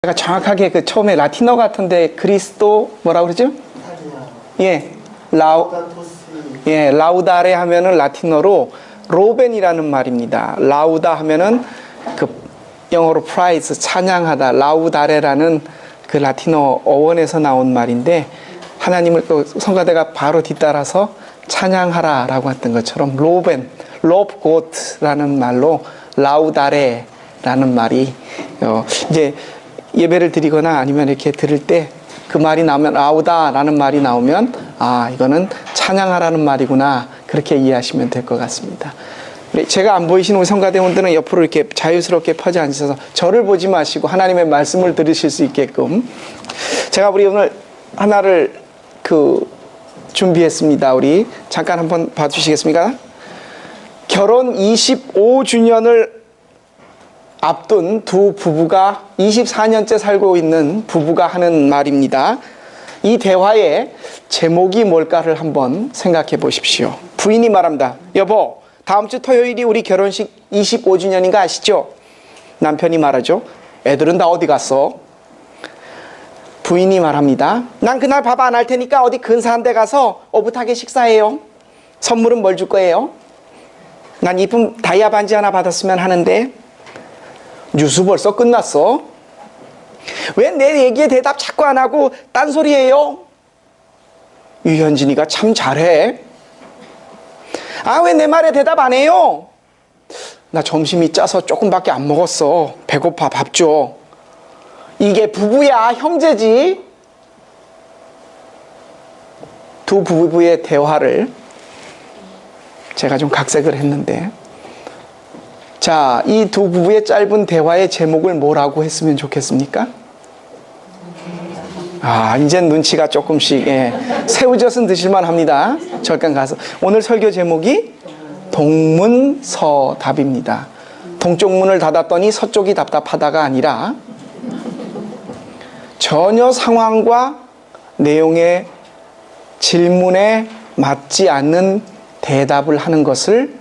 제가 정확하게 그 처음에 라틴어 같은데 그리스도 뭐라고 그러죠? 예, 라우다레 하면은 라틴어로 로벤이라는 말입니다. 라우다 하면은 그 영어로 프라이즈, 찬양하다. 라우다레라는 그 라틴어 어원에서 나온 말인데, 하나님을 또 성가대가 바로 뒤따라서 찬양하라 라고 했던 것처럼 로벤, 로브 고트라는 말로 라우다레라는 말이 이제 예배를 드리거나 아니면 이렇게 들을 때 그 말이 나오면, 라우다라는 말이 나오면, 아, 이거는 찬양하라는 말이구나, 그렇게 이해하시면 될 것 같습니다. 제가 안 보이시는 우리 성가대원들은 옆으로 이렇게 자유스럽게 퍼져 앉으셔서 저를 보지 마시고 하나님의 말씀을 들으실 수 있게끔 제가 우리 오늘 하나를 준비했습니다. 우리 잠깐 한번 봐주시겠습니까? 결혼 25주년을 앞둔 두 부부가 24년째 살고 있는 부부가 하는 말입니다. 이 대화의 제목이 뭘까를 한번 생각해 보십시오. 부인이 말합니다. 여보, 다음 주 토요일이 우리 결혼식 25주년인 거 아시죠? 남편이 말하죠. 애들은 다 어디 갔어? 부인이 말합니다. 난 그날 밥 안 할 테니까 어디 근사한 데 가서 오붓하게 식사해요. 선물은 뭘 줄 거예요? 난 이쁜 다이아 반지 하나 받았으면 하는데. 뉴스 벌써 끝났어? 왜 내 얘기에 대답 자꾸 안 하고 딴소리해요? 유현진이가 참 잘해. 아, 왜 내 말에 대답 안 해요? 나 점심이 짜서 조금밖에 안 먹었어. 배고파, 밥 줘. 이게 부부야, 형제지? 두 부부의 대화를 제가 좀 각색을 했는데, 자, 이 두 부부의 짧은 대화의 제목을 뭐라고 했으면 좋겠습니까? 아, 이젠 눈치가 조금씩, 새우젓은 드실만 합니다. 절간 가서. 오늘 설교 제목이 동문서답입니다. 동쪽 문을 닫았더니 서쪽이 답답하다가 아니라 전혀 상황과 내용의 질문에 맞지 않는 대답을 하는 것을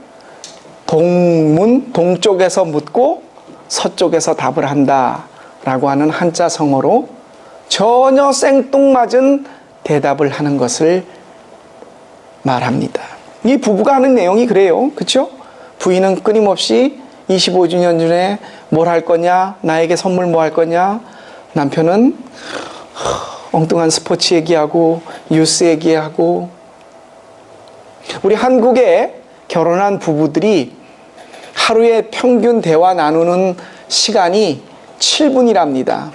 동쪽에서 묻고 서쪽에서 답을 한다라고 하는 한자성어로 전혀 생뚱맞은 대답을 하는 것을 말합니다. 이 부부가 하는 내용이 그래요. 그렇죠? 부인은 끊임없이 25주년 전에 뭘 할 거냐, 나에게 선물 뭐 할 거냐, 남편은 엉뚱한 스포츠 얘기하고 뉴스 얘기하고. 우리 한국에 결혼한 부부들이 하루에 평균 대화 나누는 시간이 7분이랍니다.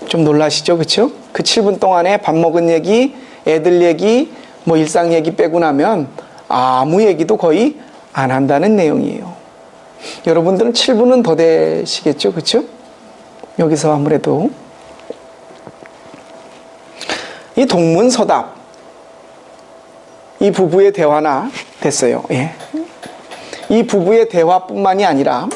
좀 놀라시죠? 그렇죠? 그 7분 동안에 밥 먹은 얘기, 애들 얘기, 뭐 일상 얘기 빼고 나면 아무 얘기도 거의 안 한다는 내용이에요. 여러분들은 7분은 더 되시겠죠? 그렇죠? 여기서 아무래도 이 동문서답, 이 부부의 대화나 됐어요. 예. 이 부부의 대화뿐만이 아니라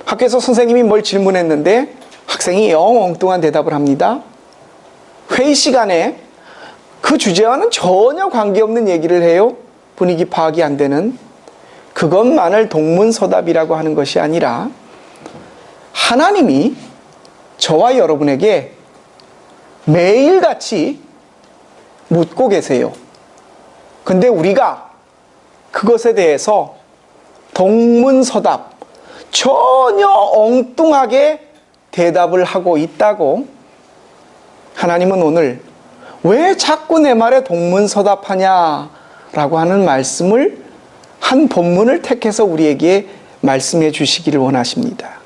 학교에서 선생님이 뭘 질문했는데 학생이 영 엉뚱한 대답을 합니다. 회의 시간에 그 주제와는 전혀 관계없는 얘기를 해요. 분위기 파악이 안 되는. 그것만을 동문서답이라고 하는 것이 아니라 하나님이 저와 여러분에게 매일같이 묻고 계세요. 근데 우리가 그것에 대해서 동문서답, 전혀 엉뚱하게 대답을 하고 있다고 하나님은 오늘 왜 자꾸 내 말에 동문서답하냐라고 하는 말씀을, 한 본문을 택해서 우리에게 말씀해 주시기를 원하십니다.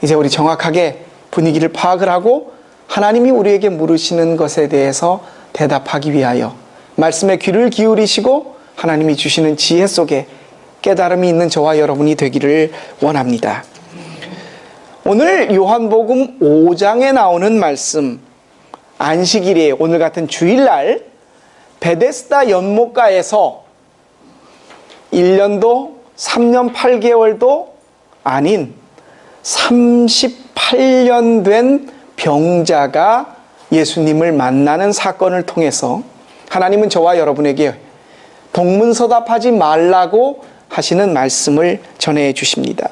이제 우리 정확하게 분위기를 파악을 하고 하나님이 우리에게 물으시는 것에 대해서 대답하기 위하여 말씀에 귀를 기울이시고 하나님이 주시는 지혜 속에 깨달음이 있는 저와 여러분이 되기를 원합니다. 오늘 요한복음 5장에 나오는 말씀, 안식일에 오늘 같은 주일날 베데스다 연못가에서 1년도 3년 8개월도 아닌 38년 된 병자가 예수님을 만나는 사건을 통해서 하나님은 저와 여러분에게 동문서답하지 말라고 하시는 말씀을 전해 주십니다.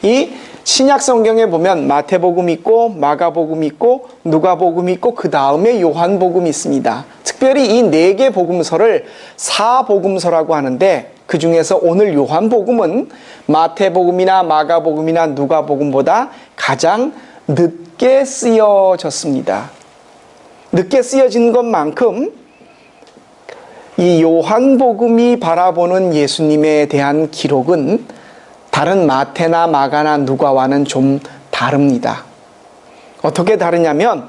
이 신약 성경에 보면 마태복음 있고 마가복음 있고 누가복음 있고 그 다음에 요한복음이 있습니다. 특별히 이 4개 복음서를 사복음서라고 하는데 그 중에서 오늘 요한복음은 마태복음이나 마가복음이나 누가복음보다 가장 늦게 쓰여졌습니다. 늦게 쓰여진 것만큼 이 요한복음이 바라보는 예수님에 대한 기록은 다른 마태나 마가나 누가와는 좀 다릅니다. 어떻게 다르냐면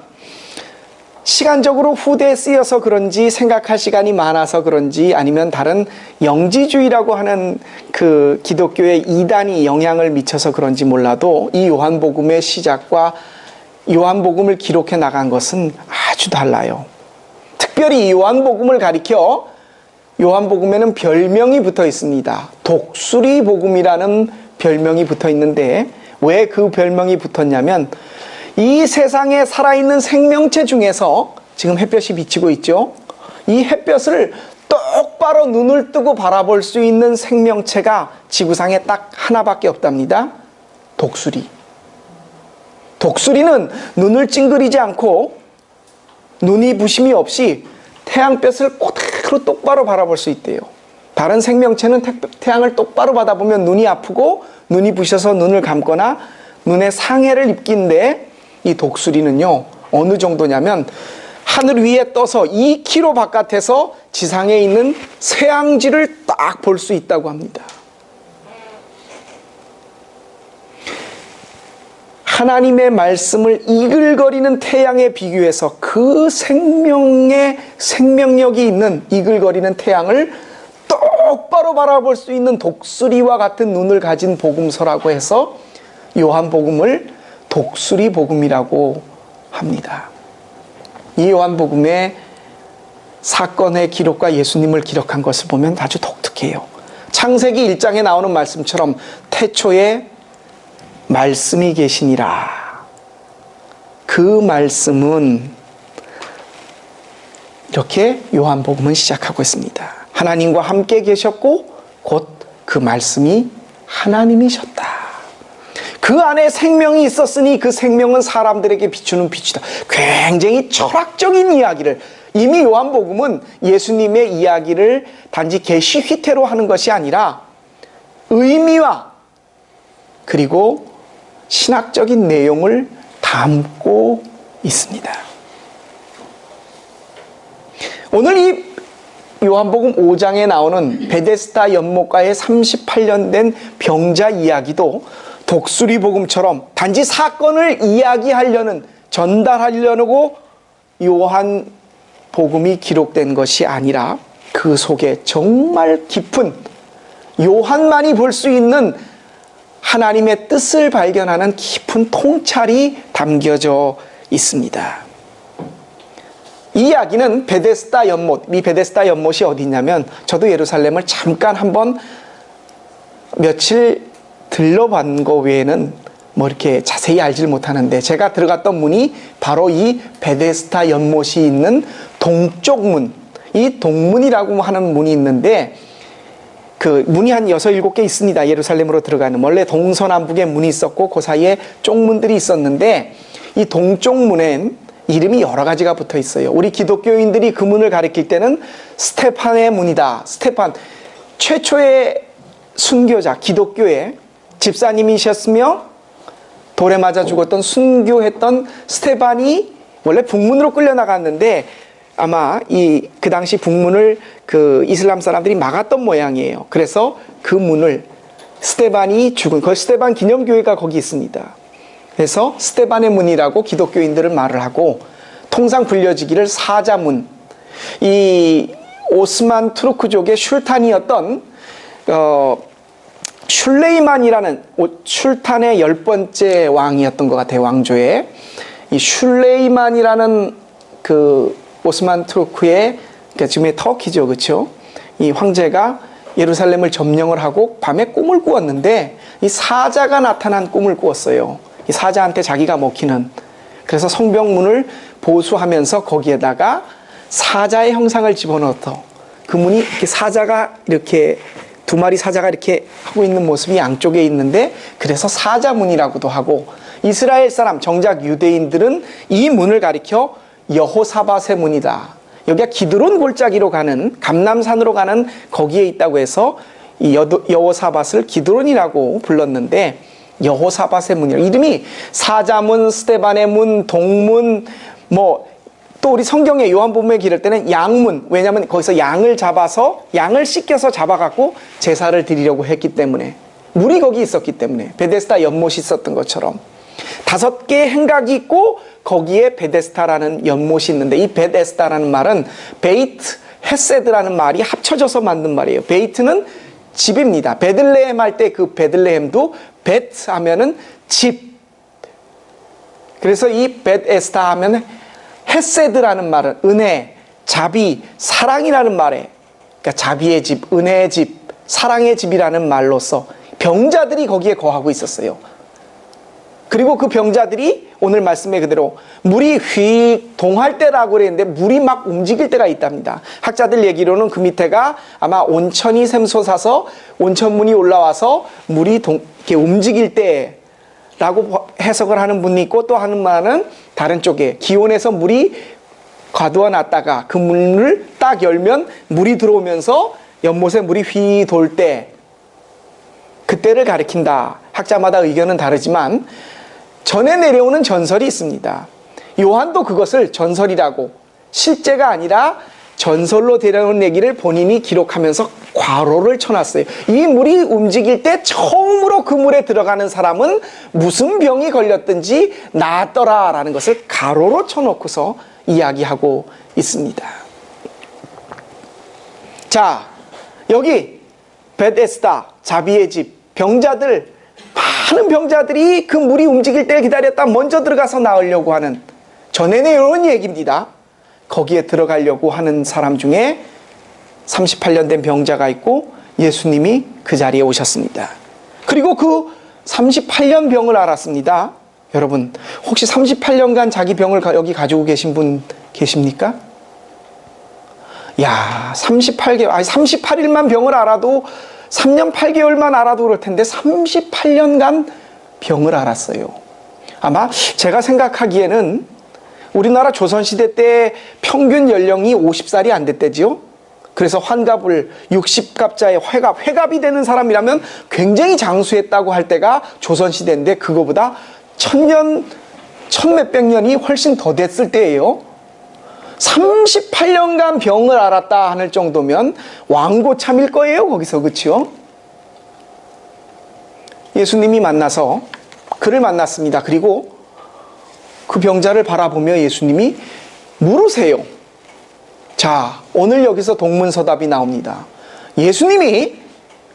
시간적으로 후대에 쓰여서 그런지 생각할 시간이 많아서 그런지 아니면 다른 영지주의라고 하는 그 기독교의 이단이 영향을 미쳐서 그런지 몰라도 이 요한복음의 시작과 요한복음을 기록해 나간 것은 아주 달라요. 특별히 이 요한복음을 가리켜 요한복음에는 별명이 붙어 있습니다. 독수리 복음이라는 별명이 붙어 있는데 왜 그 별명이 붙었냐면 이 세상에 살아있는 생명체 중에서 지금 햇볕이 비치고 있죠. 이 햇볕을 똑바로 눈을 뜨고 바라볼 수 있는 생명체가 지구상에 딱 하나밖에 없답니다. 독수리. 독수리는 눈을 찡그리지 않고 눈이 부심이 없이 태양볕을 그대로 똑바로 바라볼 수 있대요. 다른 생명체는 태양을 똑바로 받아보면 눈이 아프고 눈이 부셔서 눈을 감거나 눈에 상해를 입긴데 이 독수리는요 어느 정도냐면 하늘 위에 떠서 2km 바깥에서 지상에 있는 새양지를 딱 볼 수 있다고 합니다. 하나님의 말씀을 이글거리는 태양에 비교해서 그 생명력이 있는 이글거리는 태양을 똑바로 바라볼 수 있는 독수리와 같은 눈을 가진 복음서라고 해서 요한복음을 독수리 복음이라고 합니다. 이 요한복음의 사건의 기록과 예수님을 기록한 것을 보면 아주 독특해요. 창세기 1장에 나오는 말씀처럼 태초에 말씀이 계시니라. 그 말씀은 이렇게 요한복음은 시작하고 있습니다. 하나님과 함께 계셨고 곧 그 말씀이 하나님이셨다. 그 안에 생명이 있었으니 그 생명은 사람들에게 비추는 빛이다. 굉장히 철학적인 이야기를 이미 요한복음은 예수님의 이야기를 단지 계시 휘태로 하는 것이 아니라 의미와 그리고 신학적인 내용을 담고 있습니다. 오늘 이 요한복음 5장에 나오는 베데스다 연못가에 38년 된 병자 이야기도 독수리 복음처럼 단지 사건을 이야기하려는 전달하려고 요한복음이 기록된 것이 아니라 그 속에 정말 깊은 요한만이 볼 수 있는 하나님의 뜻을 발견하는 깊은 통찰이 담겨져 있습니다. 이 이야기는 베데스다 연못, 이 베데스다 연못이 어디냐면 저도 예루살렘을 잠깐 한번 며칠 들러본 거 외에는 뭐 이렇게 자세히 알지를 못하는데 제가 들어갔던 문이 바로 이 베데스다 연못이 있는 동쪽 문, 이 동문이라고 하는 문이 있는데 그 문이 한 6, 7개 있습니다. 예루살렘으로 들어가는. 원래 동서남북에 문이 있었고 그 사이에 쪽문들이 있었는데 이 동쪽 문엔 이름이 여러 가지가 붙어 있어요. 우리 기독교인들이 그 문을 가리킬 때는 스테판의 문이다. 스테판, 최초의 순교자, 기독교의 집사님이셨으며 돌에 맞아 죽었던 순교했던 스테반이 원래 북문으로 끌려나갔는데 아마 그 당시 북문을 그 이슬람 사람들이 막았던 모양이에요. 그래서 그 문을 스테반이 죽은, 그 스테반 기념교회가 거기 있습니다. 그래서 스테반의 문이라고 기독교인들은 말을 하고 통상 불려지기를 사자문, 이 오스만 투르크족의 슐탄이었던 슐레이만이라는 슐탄의 10번째 왕이었던 것 같아요. 왕조에 이 슐레이만이라는 그 오스만 투르크의 그러니까 지금의 터키죠, 그렇죠? 이 황제가 예루살렘을 점령을 하고 밤에 꿈을 꾸었는데 이 사자가 나타난 꿈을 꾸었어요. 이 사자한테 자기가 먹히는. 그래서 성벽문을 보수하면서 거기에다가 사자의 형상을 집어넣어서 그 문이 이렇게 사자가 이렇게 두 마리 사자가 이렇게 하고 있는 모습이 양쪽에 있는데, 그래서 사자문이라고도 하고, 이스라엘 사람, 정작 유대인들은 이 문을 가리켜 여호사밧의 문이다. 여기가 기드론 골짜기로 가는, 감람산으로 가는 거기에 있다고 해서 이 여호사밧을 기드론이라고 불렀는데, 여호사밧의 문이라, 이름이 사자문, 스데반의 문, 동문, 또 우리 성경에 요한복음에 기를 때는 양문, 왜냐하면 거기서 양을 잡아서, 양을 씻겨서 잡아갖고 제사를 드리려고 했기 때문에, 물이 거기 있었기 때문에, 베데스다 연못이 있었던 것처럼 5개의 행각이 있고 거기에 베데스다라는 연못이 있는데, 이 베데스다라는 말은 베이트 헤세드라는 말이 합쳐져서 만든 말이에요. 베이트는 집입니다. 베들레헴 할 때 그 베들레헴도 베트 하면은 집. 그래서 이 베데스다 하면은 헤세드라는 말은 은혜, 자비, 사랑이라는 말에, 그러니까 자비의 집, 은혜의 집, 사랑의 집이라는 말로서 병자들이 거기에 거하고 있었어요. 그리고 그 병자들이 오늘 말씀에 그대로 물이 휙 동할 때라고 그랬는데 물이 막 움직일 때가 있답니다. 학자들 얘기로는 그 밑에가 아마 온천이 샘솟아서 온천문이 올라와서 물이 이렇게 움직일 때라고 해석을 하는 분이 있고, 또 하는 말은 다른 쪽에 기온에서 물이 가두어 놨다가 그 문을 딱 열면 물이 들어오면서 연못에 물이 휘 돌 때, 그때를 가리킨다. 학자마다 의견은 다르지만 전에 내려오는 전설이 있습니다. 요한도 그것을 전설이라고, 실제가 아니라 전설로 데려온 얘기를 본인이 기록하면서 괄호를 쳐놨어요. 이 물이 움직일 때 처음으로 그 물에 들어가는 사람은 무슨 병이 걸렸든지 나았더라 라는 것을 괄호로 쳐놓고서 이야기하고 있습니다. 자, 여기 베데스다, 자비의 집, 병자들, 많은 병자들이 그 물이 움직일 때 기다렸다 먼저 들어가서 나으려고 하는, 전에 내려온 얘기입니다. 거기에 들어가려고 하는 사람 중에 38년 된 병자가 있고 예수님이 그 자리에 오셨습니다. 그리고 그 38년 병을 앓았습니다. 여러분, 혹시 38년간 자기 병을 여기 가지고 계신 분 계십니까? 야, 38일만 병을 앓아도, 3년 8개월만 앓아도 그럴 텐데 38년간 병을 앓았어요. 아마 제가 생각하기에는 우리나라 조선시대 때 평균 연령이 50살이 안 됐대지요. 그래서 환갑을 60갑자에 회갑이 되는 사람이라면 굉장히 장수했다고 할 때가 조선시대인데, 그거보다 1000년, 1000몇백 년이 훨씬 더 됐을 때예요. 38년간 병을 앓았다 하는 정도면 왕고참일 거예요, 거기서. 그렇죠? 예수님이 만나서 그를 만났습니다. 그리고 그 병자를 바라보며 예수님이 물으세요. 자, 오늘 여기서 동문서답이 나옵니다. 예수님이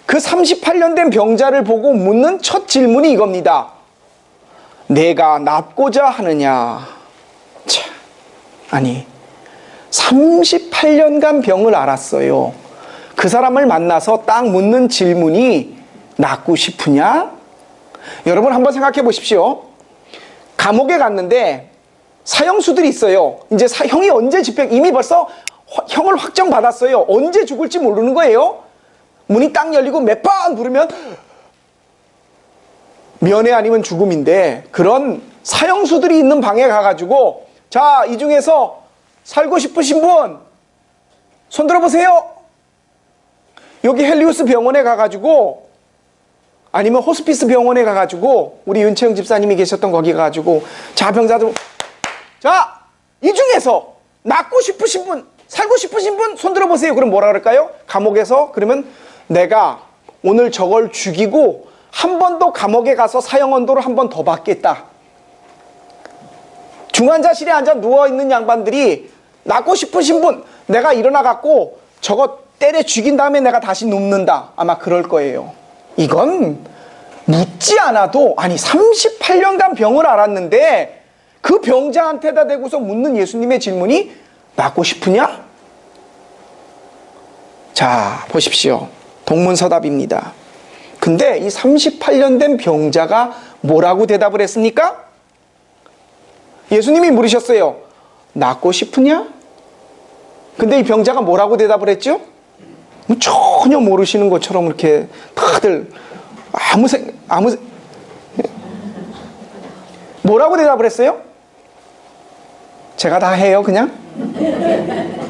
그 38년 된 병자를 보고 묻는 첫 질문이 이겁니다. 내가 낫고자 하느냐? 자, 아니, 38년간 병을 앓았어요. 그 사람을 만나서 딱 묻는 질문이 낫고 싶으냐? 여러분 한번 생각해 보십시오. 감옥에 갔는데 사형수들이 있어요. 이제 형이 언제 이미 벌써 형을 확정받았어요. 언제 죽을지 모르는 거예요. 문이 딱 열리고 몇 번 부르면 면회 아니면 죽음인데, 그런 사형수들이 있는 방에 가가지고, 자, 이 중에서 살고 싶으신 분 손 들어보세요. 여기 헬리우스 병원에 가가지고, 아니면 호스피스 병원에 가가지고, 우리 윤채영 집사님이 계셨던 거기 가가지고, 자, 병자들, 자, 이 중에서 낫고 싶으신 분, 살고 싶으신 분 손 들어보세요. 그럼 뭐라 그럴까요? 감옥에서 그러면 내가 오늘 저걸 죽이고 한 번 더 감옥에 가서 사형언도를 한 번 더 받겠다. 중환자실에 앉아 누워있는 양반들이 낫고 싶으신 분, 내가 일어나갖고 저거 때려 죽인 다음에 내가 다시 눕는다. 아마 그럴 거예요. 이건 묻지 않아도, 아니 38년간 병을 앓았는데 그 병자한테다 대고서 묻는 예수님의 질문이 낫고 싶으냐? 자, 보십시오. 동문서답입니다. 근데 이 38년 된 병자가 뭐라고 대답을 했습니까? 예수님이 물으셨어요. 낫고 싶으냐? 근데 이 병자가 뭐라고 대답을 했죠? 전혀 모르시는 것처럼 이렇게 다들 뭐라고 대답을 했어요? 제가 다 해요, 그냥?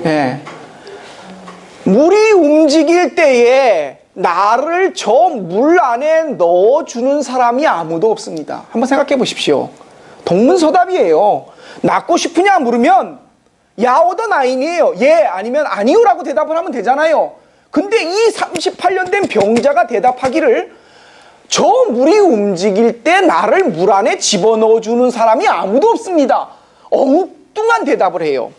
예. 물이 움직일 때에 나를 저 물 안에 넣어주는 사람이 아무도 없습니다. 한번 생각해 보십시오. 동문서답이에요. 낫고 싶으냐 물으면 야오더 나인이에요. 예, 아니면 아니요라고 대답을 하면 되잖아요. 근데 이 38년 된 병자가 대답하기를 저 물이 움직일 때 나를 물 안에 집어넣어주는 사람이 아무도 없습니다. 엉뚱한 대답을 해요.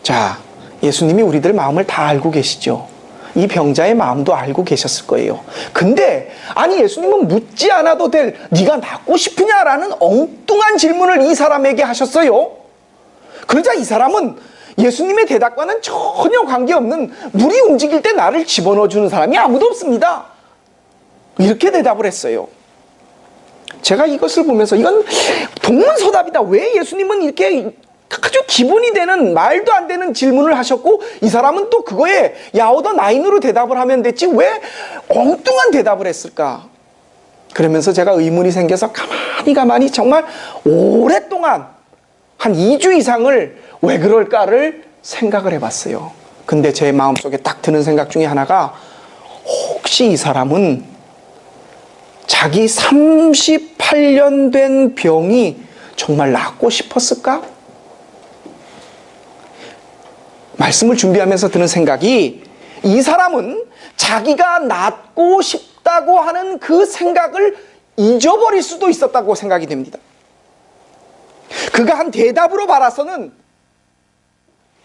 자, 예수님이 우리들 마음을 다 알고 계시죠. 이 병자의 마음도 알고 계셨을 거예요. 근데 아니 예수님은 묻지 않아도 될 네가 낫고 싶으냐라는 엉뚱한 질문을 이 사람에게 하셨어요. 그러자 이 사람은 예수님의 대답과는 전혀 관계없는 물이 움직일 때 나를 집어넣어주는 사람이 아무도 없습니다. 이렇게 대답을 했어요. 제가 이것을 보면서 이건 동문서답이다. 왜 예수님은 이렇게 아주 기본이 되는 말도 안 되는 질문을 하셨고 이 사람은 또 그거에 야오더 나인으로 대답을 하면 됐지 왜 엉뚱한 대답을 했을까? 그러면서 제가 의문이 생겨서 가만히 정말 오랫동안 한 2주 이상을 왜 그럴까를 생각을 해봤어요. 근데 제 마음속에 딱 드는 생각 중에 하나가 혹시 이 사람은 자기 38년 된 병이 정말 낫고 싶었을까? 말씀을 준비하면서 드는 생각이 이 사람은 자기가 낫고 싶다고 하는 그 생각을 잊어버릴 수도 있었다고 생각이 됩니다. 그가 한 대답으로 바라서는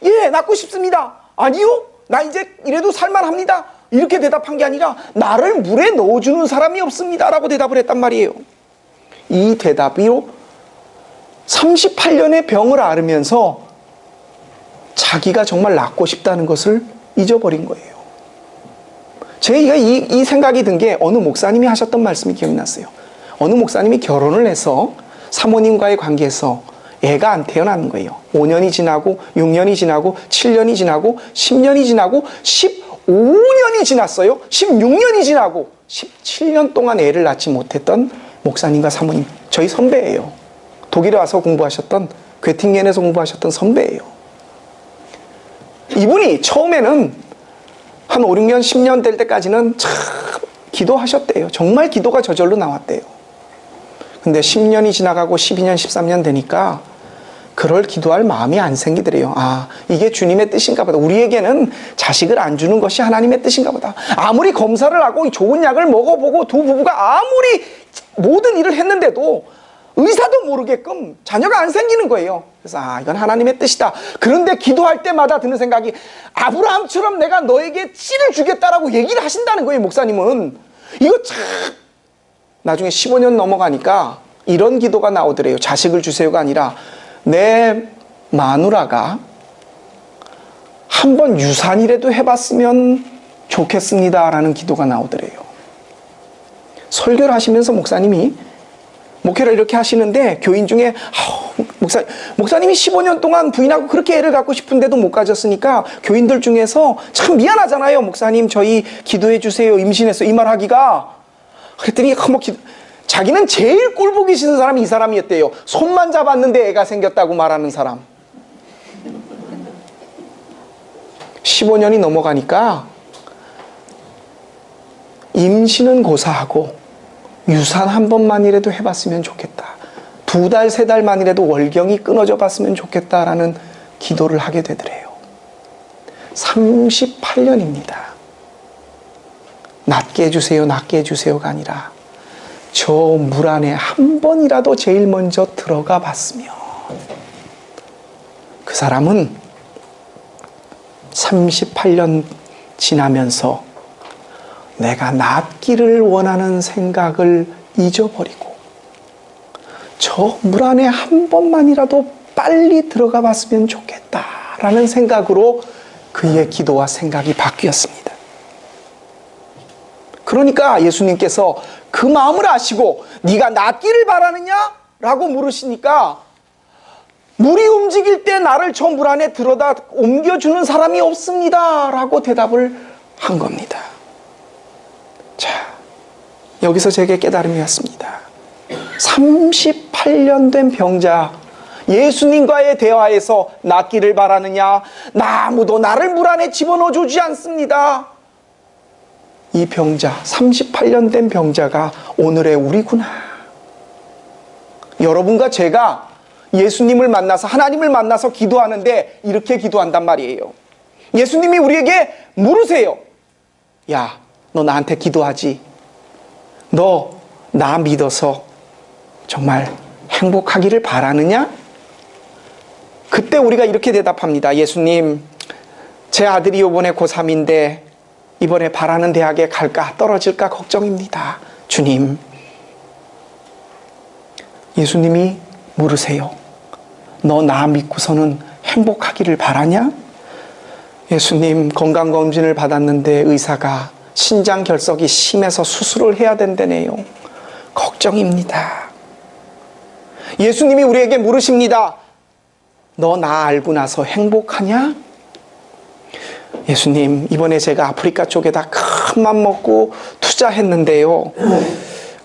예, 낫고 싶습니다. 아니요, 나 이제 이래도 살만합니다. 이렇게 대답한 게 아니라 나를 물에 넣어주는 사람이 없습니다 라고 대답을 했단 말이에요. 이 대답이요 38년의 병을 앓으면서 자기가 정말 낫고 싶다는 것을 잊어버린 거예요. 제가 이 생각이 든 게 어느 목사님이 하셨던 말씀이 기억났어요. 어느 목사님이 결혼을 해서 사모님과의 관계에서 애가 안 태어나는 거예요. 5년이 지나고 6년이 지나고 7년이 지나고 10년이 지나고 15년이 지났어요. 16년이 지나고 17년 동안 애를 낳지 못했던 목사님과 사모님, 저희 선배예요. 독일에 와서 공부하셨던, 괴팅겐에서 공부하셨던 선배예요. 이분이 처음에는 한 5, 6년, 10년 될 때까지는 참 기도하셨대요. 정말 기도가 저절로 나왔대요. 근데 10년이 지나가고 12년, 13년 되니까 그럴 기도할 마음이 안 생기더래요. 아, 이게 주님의 뜻인가 보다. 우리에게는 자식을 안 주는 것이 하나님의 뜻인가 보다. 아무리 검사를 하고 좋은 약을 먹어보고 두 부부가 아무리 모든 일을 했는데도 의사도 모르게끔 자녀가 안 생기는 거예요. 그래서 아, 이건 하나님의 뜻이다. 그런데 기도할 때마다 드는 생각이 아브라함처럼 내가 너에게 씨를 주겠다라고 얘기를 하신다는 거예요. 목사님은. 이거 참 나중에 15년 넘어가니까 이런 기도가 나오더래요. 자식을 주세요가 아니라 내 마누라가 한번 유산이라도 해봤으면 좋겠습니다 라는 기도가 나오더래요. 설교를 하시면서 목사님이 목회를 이렇게 하시는데 교인 중에 목사님이 15년 동안 부인하고 그렇게 애를 갖고 싶은데도 못 가졌으니까 교인들 중에서 참 미안하잖아요. 목사님 저희 기도해 주세요. 임신했어요. 이 말 하기가. 그랬더니 자기는 제일 꼴 보기 싫은 사람이 이 사람이었대요. 손만 잡았는데 애가 생겼다고 말하는 사람. 15년이 넘어가니까 임신은 고사하고 유산 한 번만이라도 해봤으면 좋겠다. 2달, 3달만이라도 월경이 끊어져 봤으면 좋겠다라는 기도를 하게 되더래요. 38년입니다. 낫게 해주세요, 낫게 해주세요가 아니라 저 물 안에 한 번이라도 제일 먼저 들어가 봤으면 그 사람은 38년 지나면서 내가 낫기를 원하는 생각을 잊어버리고 저 물 안에 한 번만이라도 빨리 들어가 봤으면 좋겠다라는 생각으로 그의 기도와 생각이 바뀌었습니다. 그러니까 예수님께서 그 마음을 아시고 네가 낫기를 바라느냐? 라고 물으시니까 물이 움직일 때 나를 저 물 안에 들어다 옮겨주는 사람이 없습니다 라고 대답을 한 겁니다. 자, 여기서 제게 깨달음이 왔습니다. 38년 된 병자, 예수님과의 대화에서 낫기를 바라느냐? 나 아무도 나를 물 안에 집어넣어 주지 않습니다. 이 병자, 38년 된 병자가 오늘의 우리구나. 여러분과 제가 예수님을 만나서, 하나님을 만나서 기도하는데 이렇게 기도한단 말이에요. 예수님이 우리에게 물으세요. 야, 너 나한테 기도하지? 너 나 믿어서 정말 행복하기를 바라느냐? 그때 우리가 이렇게 대답합니다. 예수님, 제 아들이 이번에 고3인데 이번에 바라는 대학에 갈까 떨어질까 걱정입니다. 주님. 예수님이 물으세요. 너 나 믿고서는 행복하기를 바라냐? 예수님, 건강검진을 받았는데 의사가 신장 결석이 심해서 수술을 해야 된다네요. 걱정입니다. 예수님이 우리에게 물으십니다. 너 나 알고 나서 행복하냐? 예수님, 이번에 제가 아프리카 쪽에다 큰 맘 먹고 투자했는데요.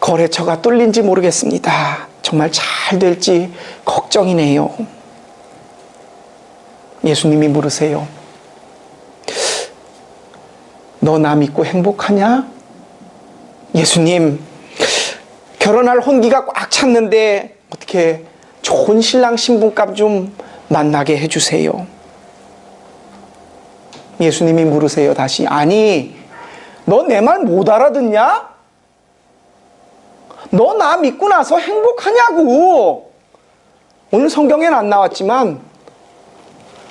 거래처가 뚫린지 모르겠습니다. 정말 잘 될지 걱정이네요. 예수님이 물으세요. 너 나 믿고 행복하냐? 예수님, 결혼할 혼기가 꽉 찼는데 어떻게 좋은 신랑 신부감 좀 만나게 해주세요. 예수님이 물으세요. 다시. 아니, 너 내 말 못 알아듣냐? 너 나 믿고 나서 행복하냐고. 오늘 성경에는 안 나왔지만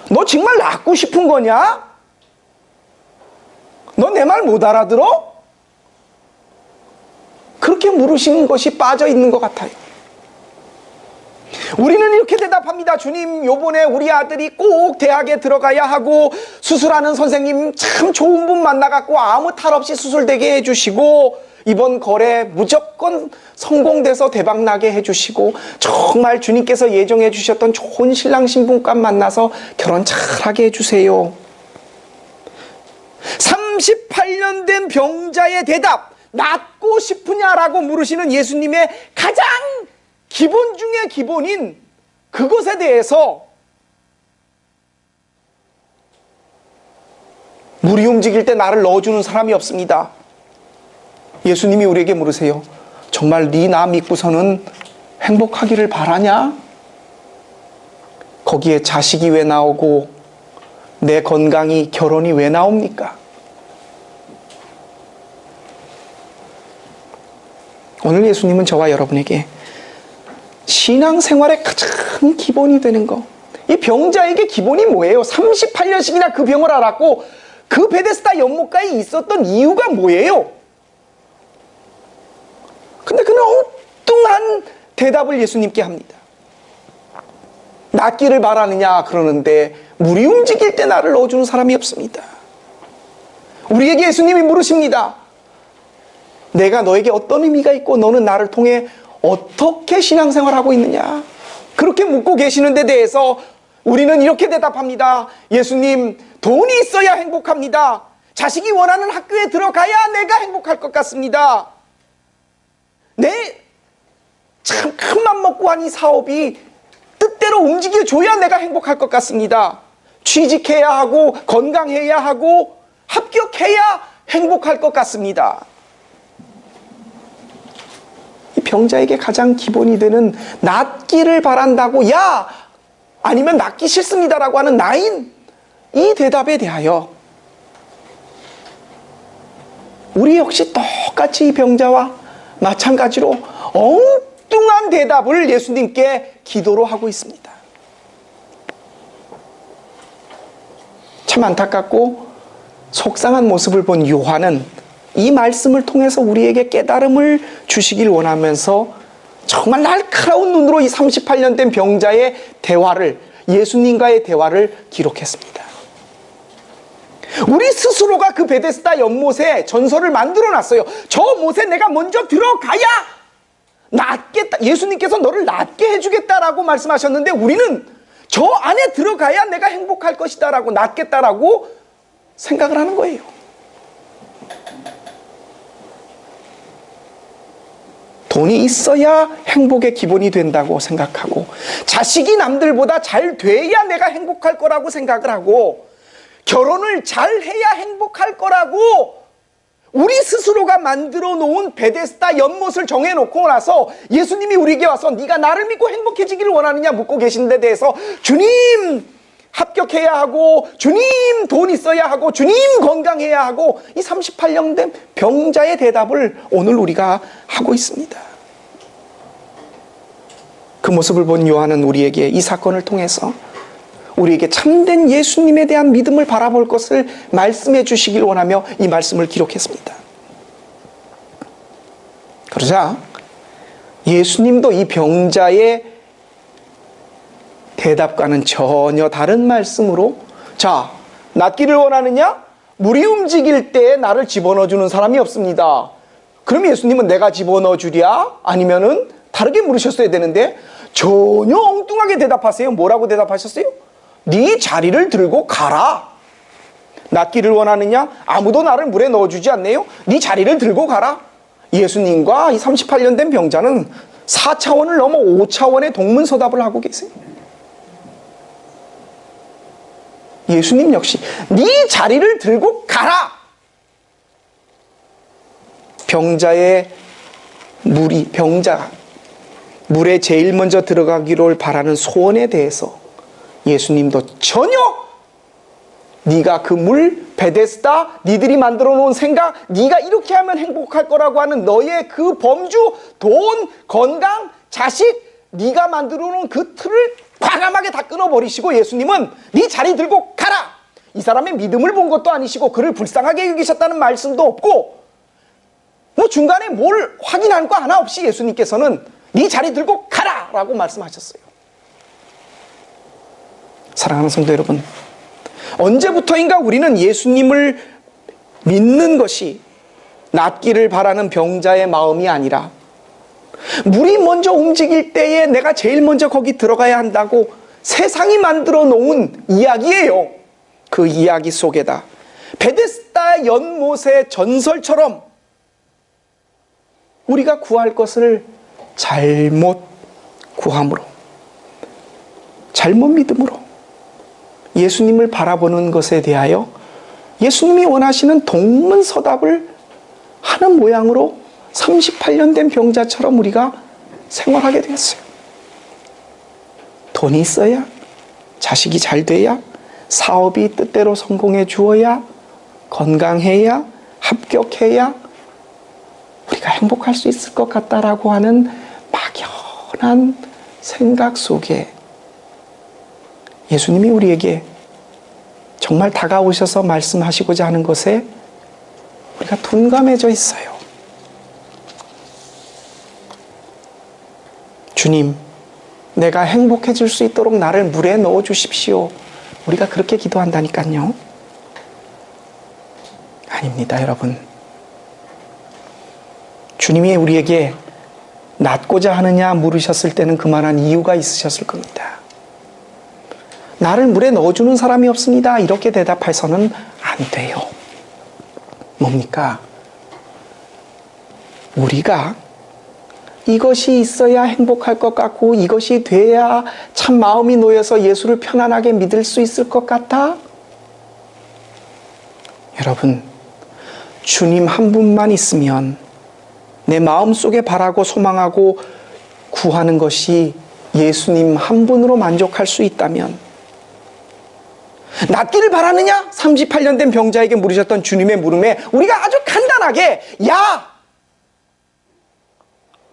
너 정말 낳고 싶은 거냐? 너 내 말 못 알아들어? 그렇게 물으시는 것이 빠져 있는 것 같아요. 우리는 이렇게 대답합니다. 주님, 요번에 우리 아들이 꼭 대학에 들어가야 하고 수술하는 선생님 참 좋은 분 만나갖고 아무 탈 없이 수술되게 해주시고 이번 거래 무조건 성공돼서 대박나게 해주시고 정말 주님께서 예정해 주셨던 좋은 신랑 신부감 만나서 결혼 잘하게 해주세요. 38년 된 병자의 대답, 낫고 싶으냐라고 물으시는 예수님의 가장 기본 중에 기본인 그것에 대해서 물이 움직일 때 나를 넣어주는 사람이 없습니다. 예수님이 우리에게 물으세요. 정말 네 나 믿고서는 행복하기를 바라냐? 거기에 자식이 왜 나오고 내 건강이, 결혼이 왜 나옵니까? 오늘 예수님은 저와 여러분에게 신앙생활의 가장 기본이 되는 거, 이 병자에게 기본이 뭐예요? 38년씩이나 그 병을 앓았고 그 베데스다 연못가에 있었던 이유가 뭐예요? 근데 그는 엉뚱한 대답을 예수님께 합니다. 낫기를 바라느냐 그러는데 물이 움직일 때 나를 넣어주는 사람이 없습니다. 우리에게 예수님이 물으십니다. 내가 너에게 어떤 의미가 있고 너는 나를 통해 어떻게 신앙생활하고 있느냐? 그렇게 묻고 계시는 데 대해서 우리는 이렇게 대답합니다. 예수님, 돈이 있어야 행복합니다. 자식이 원하는 학교에 들어가야 내가 행복할 것 같습니다. 참 큰 맘 먹고 한 이 사업이 뜻대로 움직여줘야 내가 행복할 것 같습니다. 취직해야 하고 건강해야 하고 합격해야 행복할 것 같습니다. 이 병자에게 가장 기본이 되는 낫기를 바란다고 야 아니면 낫기 싫습니다라고 하는 나인, 이 대답에 대하여 우리 역시 똑같이 이 병자와 마찬가지로 엉뚱한 대답을 예수님께 기도로 하고 있습니다. 참 안타깝고 속상한 모습을 본 요한은 이 말씀을 통해서 우리에게 깨달음을 주시길 원하면서 정말 날카로운 눈으로 이 38년 된 병자의 대화를, 예수님과의 대화를 기록했습니다. 우리 스스로가 그 베데스다 연못에 전설을 만들어 놨어요. 저 못에 내가 먼저 들어가야 낫겠다. 예수님께서 너를 낫게 해주겠다라고 말씀하셨는데 우리는 저 안에 들어가야 내가 행복할 것이다라고, 낫겠다라고 생각을 하는 거예요. 돈이 있어야 행복의 기본이 된다고 생각하고, 자식이 남들보다 잘 돼야 내가 행복할 거라고 생각을 하고, 결혼을 잘 해야 행복할 거라고 우리 스스로가 만들어 놓은 베데스다 연못을 정해놓고 나서 예수님이 우리에게 와서 네가 나를 믿고 행복해지기를 원하느냐 묻고 계신 데 대해서 주님 합격해야 하고, 주님 돈 있어야 하고, 주님 건강해야 하고, 이 38년 된 병자의 대답을 오늘 우리가 하고 있습니다. 그 모습을 본 요한은 우리에게 이 사건을 통해서 우리에게 참된 예수님에 대한 믿음을 바라볼 것을 말씀해 주시길 원하며 이 말씀을 기록했습니다. 그러자 예수님도 이 병자의 대답과는 전혀 다른 말씀으로, 자, 낫기를 원하느냐? 물이 움직일 때 나를 집어넣어 주는 사람이 없습니다. 그럼 예수님은 내가 집어넣어 주랴? 아니면은 다르게 물으셨어야 되는데 전혀 엉뚱하게 대답하세요. 뭐라고 대답하셨어요? 네 자리를 들고 가라. 낫기를 원하느냐? 아무도 나를 물에 넣어주지 않네요. 네 자리를 들고 가라. 예수님과 이 38년 된 병자는 4차원을 넘어 5차원의 동문서답을 하고 계세요. 예수님 역시 네 자리를 들고 가라. 병자가 물에 제일 먼저 들어가기를 바라는 소원에 대해서 예수님도 전혀 네가 그 물, 베데스다, 니들이 만들어 놓은 생각, 네가 이렇게 하면 행복할 거라고 하는 너의 그 범주, 돈, 건강, 자식, 네가 만들어 놓은 그 틀을 과감하게 다 끊어버리시고 예수님은 네 자리 들고 가라. 이 사람의 믿음을 본 것도 아니시고 그를 불쌍하게 여기셨다는 말씀도 없고 뭐 중간에 뭘 확인한 거 하나 없이 예수님께서는 네 자리 들고 가라 라고 말씀하셨어요. 사랑하는 성도 여러분, 언제부터인가 우리는 예수님을 믿는 것이 낫기를 바라는 병자의 마음이 아니라 물이 먼저 움직일 때에 내가 제일 먼저 거기 들어가야 한다고 세상이 만들어 놓은 이야기예요. 그 이야기 속에다 베데스다 연못의 전설처럼 우리가 구할 것을 잘못 구함으로, 잘못 믿음으로 예수님을 바라보는 것에 대하여 예수님이 원하시는 동문서답을 하는 모양으로 38년 된 병자처럼 우리가 생활하게 되었어요. 돈이 있어야, 자식이 잘 돼야, 사업이 뜻대로 성공해 주어야, 건강해야, 합격해야 우리가 행복할 수 있을 것 같다라고 하는 막연한 생각 속에 예수님이 우리에게 정말 다가오셔서 말씀하시고자 하는 것에 우리가 둔감해져 있어요. 주님, 내가 행복해질 수 있도록 나를 물에 넣어 주십시오. 우리가 그렇게 기도한다니까요. 아닙니다, 여러분. 주님이 우리에게 낫고자 하느냐 물으셨을 때는 그만한 이유가 있으셨을 겁니다. 나를 물에 넣어주는 사람이 없습니다. 이렇게 대답해서는 안 돼요. 뭡니까? 우리가 이것이 있어야 행복할 것 같고 이것이 돼야 참 마음이 놓여서 예수를 편안하게 믿을 수 있을 것 같아? 여러분, 주님 한 분만 있으면 내 마음속에 바라고 소망하고 구하는 것이 예수님 한 분으로 만족할 수 있다면 낫기를 바라느냐? 38년 된 병자에게 물으셨던 주님의 물음에 우리가 아주 간단하게 야!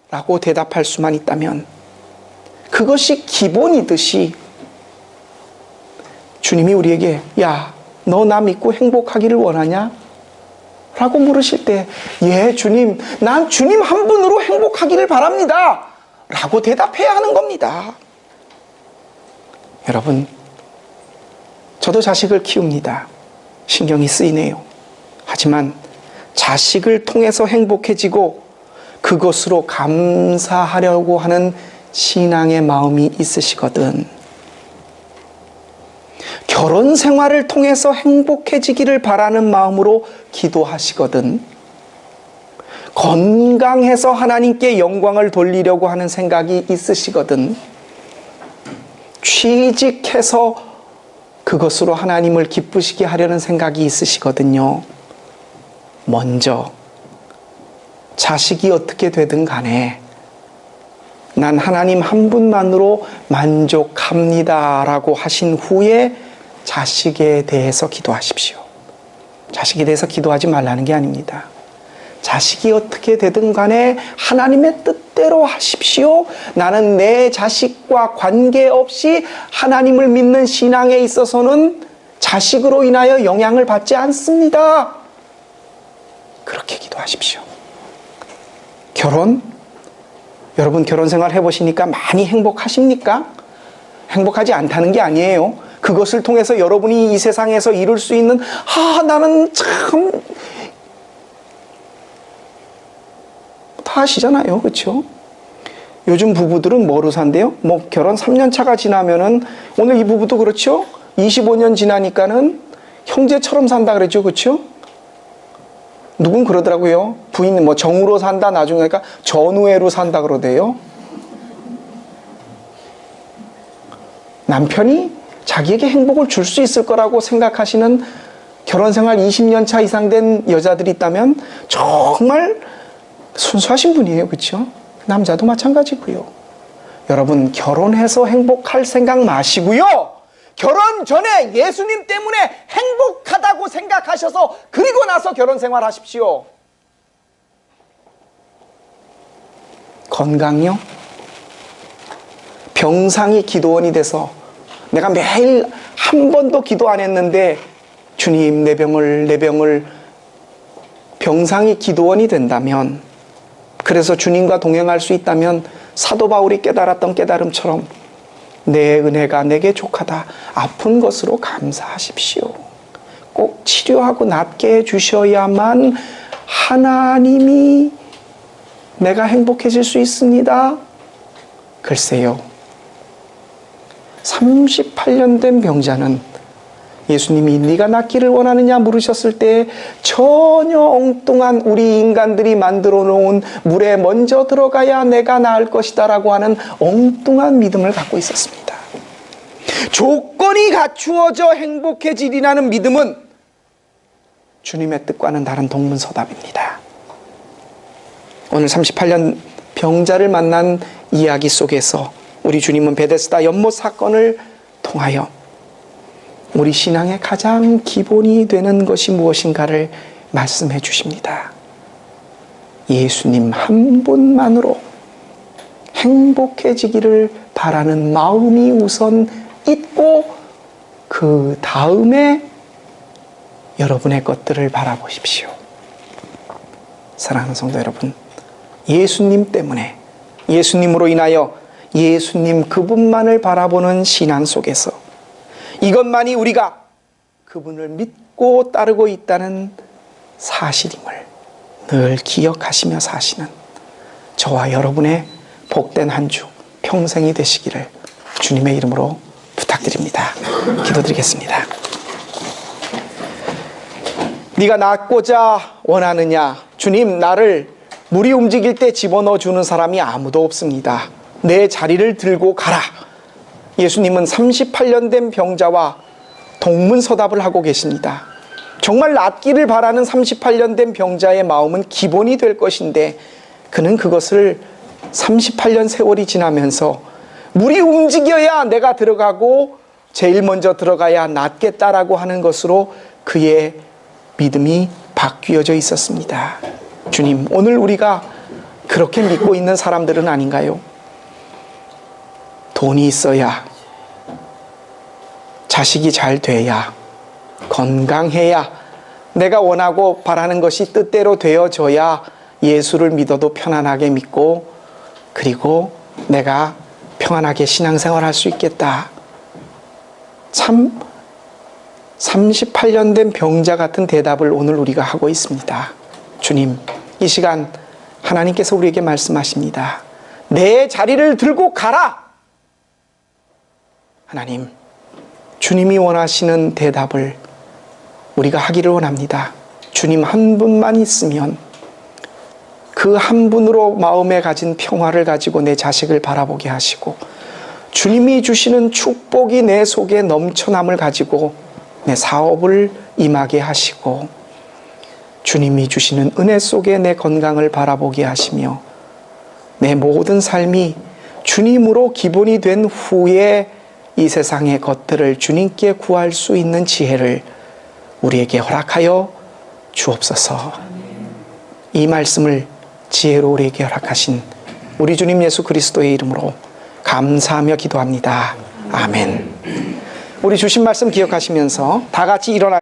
라고 대답할 수만 있다면 그것이 기본이듯이 주님이 우리에게 야, 너 나 믿고 행복하기를 원하냐? 라고 물으실 때 예, 주님, 난 주님 한 분으로 행복하기를 바랍니다. 라고 대답해야 하는 겁니다. 여러분, 저도 자식을 키웁니다. 신경이 쓰이네요. 하지만 자식을 통해서 행복해지고 그것으로 감사하려고 하는 신앙의 마음이 있으시거든 결혼 생활을 통해서 행복해지기를 바라는 마음으로 기도하시거든, 건강해서 하나님께 영광을 돌리려고 하는 생각이 있으시거든, 취직해서 그것으로 하나님을 기쁘시게 하려는 생각이 있으시거든요. 먼저 자식이 어떻게 되든 간에 난 하나님 한 분만으로 만족합니다 라고 하신 후에 자식에 대해서 기도하십시오. 자식에 대해서 기도하지 말라는 게 아닙니다. 자식이 어떻게 되든 간에 하나님의 뜻대로 하십시오. 나는 내 자식과 관계없이 하나님을 믿는 신앙에 있어서는 자식으로 인하여 영향을 받지 않습니다. 그렇게 기도하십시오. 여러분 결혼 생활 해보시니까 많이 행복하십니까? 행복하지 않다는 게 아니에요. 그것을 통해서 여러분이 이 세상에서 이룰 수 있는 나는 참 다 아시잖아요. 그렇죠? 요즘 부부들은 뭐로 산대요? 뭐 결혼 3년 차가 지나면은, 오늘 이 부부도 그렇죠? 25년 지나니까는 형제처럼 산다 그랬죠. 그렇죠? 누군 그러더라고요. 부인 뭐 정으로 산다, 나중에 그러니까 전우애로 산다 그러대요. 남편이 자기에게 행복을 줄 수 있을 거라고 생각하시는 결혼 생활 20년 차 이상 된 여자들이 있다면 정말 순수하신 분이에요. 그렇죠? 남자도 마찬가지고요. 여러분, 결혼해서 행복할 생각 마시고요, 결혼 전에 예수님 때문에 행복하다고 생각하셔서 그리고 나서 결혼 생활 하십시오. 건강요? 병상이 기도원이 돼서 내가 매일 한 번도 기도 안 했는데 주님 내 병을 병상이 기도원이 된다면, 그래서 주님과 동행할 수 있다면 사도 바울이 깨달았던 깨달음처럼 내 은혜가 내게 족하다, 아픈 것으로 감사하십시오. 꼭 치료하고 낫게 해주셔야만 하나님이 내가 행복해질 수 있습니다. 글쎄요, 38년 된 병자는 예수님이 네가 낫기를 원하느냐 물으셨을 때 전혀 엉뚱한 우리 인간들이 만들어 놓은 물에 먼저 들어가야 내가 나을 것이다 라고 하는 엉뚱한 믿음을 갖고 있었습니다. 조건이 갖추어져 행복해지리라는 믿음은 주님의 뜻과는 다른 동문서답입니다. 오늘 38년 병자를 만난 이야기 속에서 우리 주님은 베데스다 연못 사건을 통하여 우리 신앙의 가장 기본이 되는 것이 무엇인가를 말씀해 주십니다. 예수님 한 분만으로 행복해지기를 바라는 마음이 우선 있고, 그 다음에 여러분의 것들을 바라보십시오. 사랑하는 성도 여러분, 예수님 때문에, 예수님으로 인하여 예수님 그분만을 바라보는 신앙 속에서 이것만이 우리가 그분을 믿고 따르고 있다는 사실임을 늘 기억하시며 사시는 저와 여러분의 복된 한 주 평생이 되시기를 주님의 이름으로 부탁드립니다. 기도드리겠습니다. 네가 낫고자 원하느냐? 주님, 나를 물이 움직일 때 집어넣어 주는 사람이 아무도 없습니다. 내 자리를 들고 가라. 예수님은 38년 된 병자와 동문서답을 하고 계십니다. 정말 낫기를 바라는 38년 된 병자의 마음은 기본이 될 것인데, 그는 그것을 38년 세월이 지나면서 물이 움직여야 내가 들어가고 제일 먼저 들어가야 낫겠다라고 하는 것으로 그의 믿음이 바뀌어져 있었습니다. 주님, 오늘 우리가 그렇게 믿고 있는 사람들은 아닌가요? 돈이 있어야, 자식이 잘 돼야, 건강해야, 내가 원하고 바라는 것이 뜻대로 되어져야 예수를 믿어도 편안하게 믿고, 그리고 내가 평안하게 신앙생활 할 수 있겠다. 참 38년 된 병자 같은 대답을 오늘 우리가 하고 있습니다. 주님, 이 시간 하나님께서 우리에게 말씀하십니다. 내 자리를 들고 가라. 하나님, 주님이 원하시는 대답을 우리가 하기를 원합니다. 주님 한 분만 있으면 그 한 분으로 마음에 가진 평화를 가지고 내 자식을 바라보게 하시고, 주님이 주시는 축복이 내 속에 넘쳐남을 가지고 내 사업을 임하게 하시고, 주님이 주시는 은혜 속에 내 건강을 바라보게 하시며, 내 모든 삶이 주님으로 기본이 된 후에 이 세상의 것들을 주님께 구할 수 있는 지혜를 우리에게 허락하여 주옵소서. 이 말씀을 지혜로 우리에게 허락하신 우리 주님 예수 그리스도의 이름으로 감사하며 기도합니다. 아멘. 우리 주신 말씀 기억하시면서 다 같이 일어나